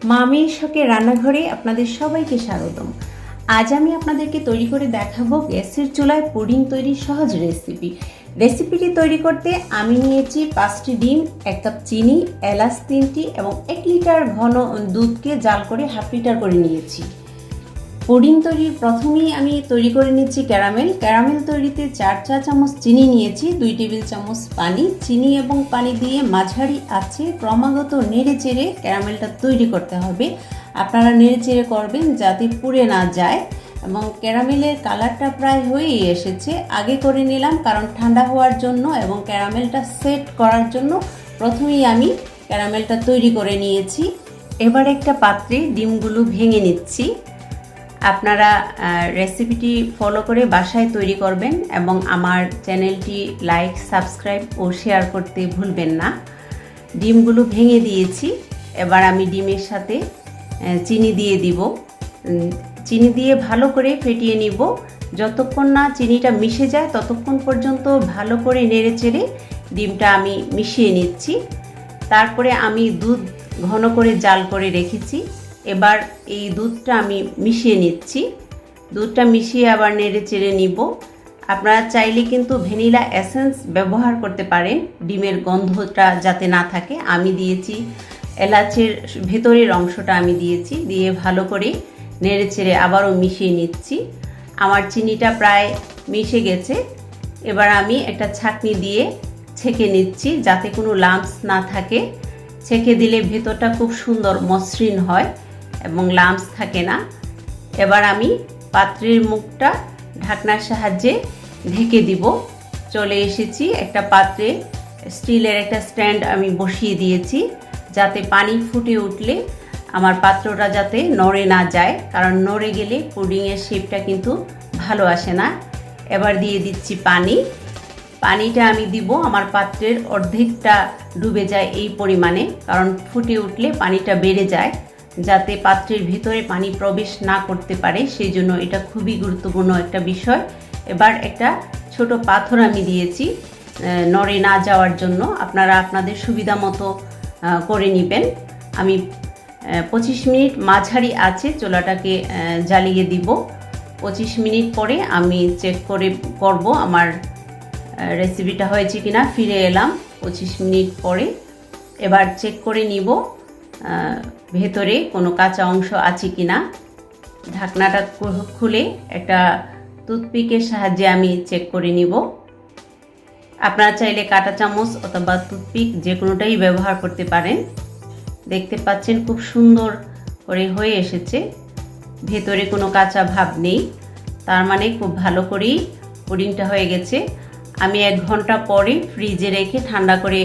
মামির শখের রান্নাঘরে আপনাদের সবাইকে স্বাগতম। আজ আমি আপনাদেরকে তৈরি করে দেখাবো গ্যাসের চুলায় পুডিং তৈরির সহজ রেসিপিটি তৈরি করতে আমি নিয়েছি 5টি ডিম, 1 কাপ চিনি, এলাচ 3টি এবং 1 লিটার ঘন দুধকে জাল করে হাফ লিটার করে নিয়েছি। পুডিং তৈরির প্রথমেই আমি তৈরি করে নিচ্ছি ক্যারামেল তৈরিতে 4 চা চামচ চিনি নিয়েছি, 2 টেবিল চামচ পানি। চিনি এবং পানি দিয়ে মাঝারি আছে ক্রমাগত নেড়ে চেড়ে ক্যারামেলটা তৈরি করতে হবে। আপনারা নেড়ে চেড়ে করবেন যাতে পুড়ে না যায়। এবং ক্যারামেলের কালারটা প্রায় হয়েই এসেছে, আগে করে নিলাম কারণ ঠান্ডা হওয়ার জন্য এবং ক্যারামেলটা সেট করার জন্য প্রথমেই আমি ক্যারামেলটা তৈরি করে নিয়েছি। এবার একটা পাত্রে ডিমগুলো ভেঙে নিচ্ছি। আপনারা রেসিপিটি ফলো করে বাসায় তৈরি করবেন এবং আমার চ্যানেলটি লাইক, সাবস্ক্রাইব ও শেয়ার করতে ভুলবেন না। ডিমগুলো ভেঙে দিয়েছি। এবার আমি ডিমের সাথে চিনি দিয়ে দিব। চিনি দিয়ে ভালো করে ফেটিয়ে নিব। যতক্ষণ না চিনিটা মিশে যায় ততক্ষণ পর্যন্ত ভালো করে নেড়ে চেড়ে ডিমটা আমি মিশিয়ে নিচ্ছি। তারপরে আমি দুধ ঘন করে জাল করে রেখেছি। এবার এই দুধটা আমি মিশিয়ে নিচ্ছি। দুধটা মিশিয়ে আবার নেড়ে চেড়ে নিব। আপনারা চাইলে কিন্তু ভ্যানিলা এসেন্স ব্যবহার করতে পারেন ডিমের গন্ধটা যাতে না থাকে। আমি দিয়েছি এলাচের ভেতরের অংশটা আমি দিয়েছি, দিয়ে ভালো করে নেড়ে চেড়ে আবারও মিশিয়ে নিচ্ছি। আমার চিনিটা প্রায় মিশে গেছে। এবার আমি একটা ছাঁকনি দিয়ে ছেঁকে নিচ্ছি যাতে কোনো লাম্পস না থাকে। ছেঁকে দিলে ভেতরটা খুব সুন্দর মসৃণ হয় এবং লাম্পস থাকে না। এবার আমি পাত্রের মুখটা ঢাকনার সাহায্যে ঢেকে দিব। চলে এসেছি একটা পাত্রে, স্টিলের একটা স্ট্যান্ড আমি বসিয়ে দিয়েছি যাতে পানি ফুটে উঠলে আমার পাত্রটা যাতে নড়ে না যায়, কারণ নড়ে গেলে পুডিংয়ের শেপটা কিন্তু ভালো আসে না। এবার দিয়ে দিচ্ছি পানিটা আমি দিব আমার পাত্রের অর্ধেকটা ডুবে যায় এই পরিমাণে, কারণ ফুটে উঠলে পানিটা বেড়ে যায় যাতে পাত্রের ভিতরে পানি প্রবেশ না করতে পারে, সেই জন্য এটা খুবই গুরুত্বপূর্ণ একটা বিষয়। এবার একটা ছোট পাথর আমি দিয়েছি নড়ে না যাওয়ার জন্য। আপনারা আপনাদের সুবিধা মতো করে নেবেন। আমি 25 মিনিট মাঝারি আছে চুলাটাকে জ্বালিয়ে দিব। 25 মিনিট পরে আমি চেক করব আমার রেসিপিটা হয়েছে কিনা। ফিরে এলাম 25 মিনিট পরে। এবার চেক করে নিব ভেতরে কোনো কাঁচা অংশ আছে কিনা। ঢাকনাটা খুলে একটা টুথপিকের সাহায্যে আমি চেক করে নিব। আপনারা চাইলে কাঁটা চামচ অথবা টুথপিক যে কোনোটাই ব্যবহার করতে পারেন। দেখতে পাচ্ছেন খুব সুন্দর করে হয়ে এসেছে, ভেতরে কোনো কাঁচা ভাব নেই, তার মানে খুব ভালো করেই পুডিংটা হয়ে গেছে। আমি 1 ঘন্টা পরে ফ্রিজে রেখে ঠান্ডা করে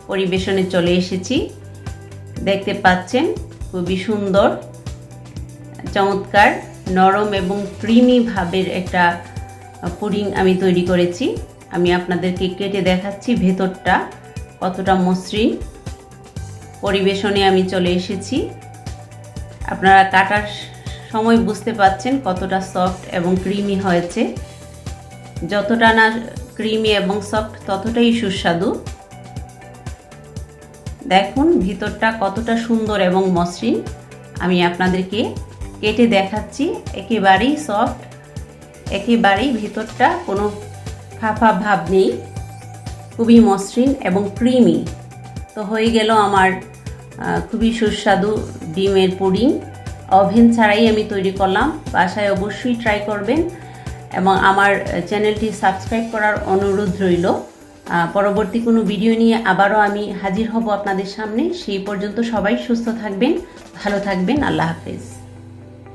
পরিবেশনে চলে এসেছি। দেখতে পাচ্ছেন খুবই সুন্দর, চমৎকার, নরম এবং ক্রিমি ভাবের একটা পুডিং আমি তৈরি করেছি। আমি আপনাদেরকে কেটে দেখাচ্ছি ভেতরটা কতটা মসৃণ। পরিবেশনে আমি চলে এসেছি। আপনারা কাটার সময় বুঝতে পাচ্ছেন কতটা সফট এবং ক্রিমি হয়েছে। যতটা না ক্রিমি এবং সফট ততটাই সুস্বাদু। দেখুন ভিতরটা কতটা সুন্দর এবং মসৃণ। আমি আপনাদেরকে কেটে দেখাচ্ছি। একেবারেই সফট, একেবারেই ভিতরটা কোনো ফাঁপা ভাব নেই, খুবই মসৃণ এবং ক্রিমি। তো হয়ে গেল আমার খুবই সুস্বাদু ডিমের পুডিং। ওভেন ছাড়াই আমি তৈরি করলাম। বাসায় অবশ্যই ট্রাই করবেন এবং আমার চ্যানেলটি সাবস্ক্রাইব করার অনুরোধ রইল। পরবর্তী কোনো ভিডিও নিয়ে আবারও আমি হাজির হব আপনাদের সামনে। সেই পর্যন্ত সবাই সুস্থ থাকবেন, ভালো থাকবেন। আল্লাহ হাফেজ।